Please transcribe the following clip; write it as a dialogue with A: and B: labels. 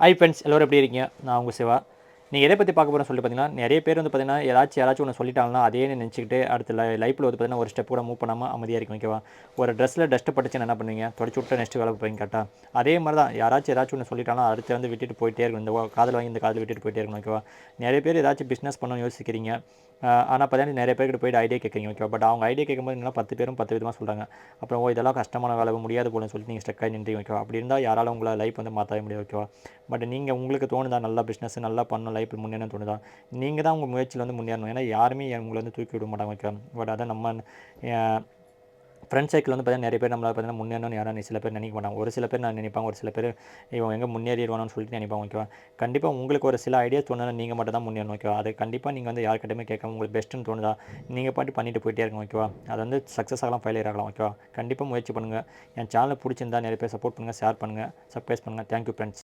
A: Hi friends, எல்லோரும் எப்படி இருக்கீங்க? நான் உங்கள் சிவா. நீங்கள் எதை பற்றி பார்க்க போகிறோம்னு சொல்லிட்டு பார்த்தீங்கன்னா, நிறைய பேர் வந்து பார்த்தீங்கன்னா, யாராச்சும் ஒன்று சொல்லிட்டாங்கன்னா, அதே நினச்சிக்கிட்டு அடுத்த லைஃப்பில் வந்து பார்த்தீங்கன்னா, ஒரு ஸ்டெப் கூட மூவ் பண்ணாமல் அமைதியாக இருக்கும். ஓகேவா? ஒரு ட்ரெஸ்ஸில் டஸ்ட்டு பட்டுச்சுன்னா என்ன பண்ணுவீங்க? தொடச்சு விட்டு நெக்ஸ்ட் வேலை பார்ப்பீங்க. கரெக்ட்டா? அதே மாதிரி தான் ஏதாச்சும் ஒன்று சொல்லிட்டாங்கன்னா, அடுத்து வந்து விட்டுட்டு போயிட்டே இருக்கணும். இந்த காதில் வாங்கி இந்த காதில் விட்டுட்டு போயிட்டே இருக்கணும். ஓகேவா? நிறைய பேர் ஏதாச்சும் பிஸ்னஸ் பண்ணணும்னு யோசிக்கிறீங்க. ஆனால் பார்த்தீங்கன்னா, நிறைய பேர்கிட்ட போயிட்டு ஐடியா கேட்குறீங்க. ஓகேவா? பட் அவங்க ஐடியா கேட்கும்போது என்னன்னா 10 பேரும் 10 விதமாக சொல்கிறாங்க. அப்புறம் இதெல்லாம் கஷ்டமான வேலை, முடியாது போலன்னு சொல்லிட்டு நீங்கள் ஸ்டக் ஆகி நின்றீங்க. ஓகேவா? அப்படி இருந்தால் யாராலும் உங்களை லைஃப் வந்து மாற்றவே முடியாது. ஓகேவா? பட் நீங்கள் உங்களுக்கு தோணுதா நல்லா பிஸ்னஸ் நல்லா பண்ணணும், லைஃப்பில் முன்னேறணும்னு தோணுதா? நீங்கள் தான் உங்கள் முயற்சியில் வந்து முன்னேறணும். ஏன்னா யாருமே உங்களை வந்து தூக்கி விட மாட்டாங்க. ஓகேவா? பட் அதான் நம்ம ஃப்ரெண்ட் சர்க்கிள் வந்து பார்த்தீங்கன்னா நிறைய பேர் நம்மளை பார்த்தீங்கன்னா முன்னேறணும்னு யாரும் சில பேர் நினைக்க மாட்டாங்க. ஒரு சில பேர் நான் நினைப்பாங்க, ஒரு சில பேர் இவன் எங்கே முன்னேறிடுவானு சொல்லிட்டு நினைப்பாங்க. ஓகேவா? கண்டிப்பாக உங்களுக்கு ஒரு சில ஐடியா தோணுனா நீங்கள் மட்டும் தான் முன்னேறணும். ஓகேவா? அது கண்டிப்பாக நீங்கள் வந்து யார்கிட்டயுமே கேட்காம உங்களுக்கு பெஸ்ட்டுன்னு தோணுதா நீங்கள் பண்ணிட்டு போயிட்டே இருக்கணும். ஓகேவா? அது வந்து சக்ஸஸ் ஆகலாம், ஃபெயிலியர் ஆகலாம். ஓகேவா? கண்டிப்பாக முயற்சி பண்ணுங்கள். என் சேனலை பிடிச்சிருந்தா நிறைய பேர் சப்போர்ட் பண்ணுங்கள், ஷேர் பண்ணுங்கள், சப்ஸ்கிரைப் பண்ணுங்கள். Thank you friends.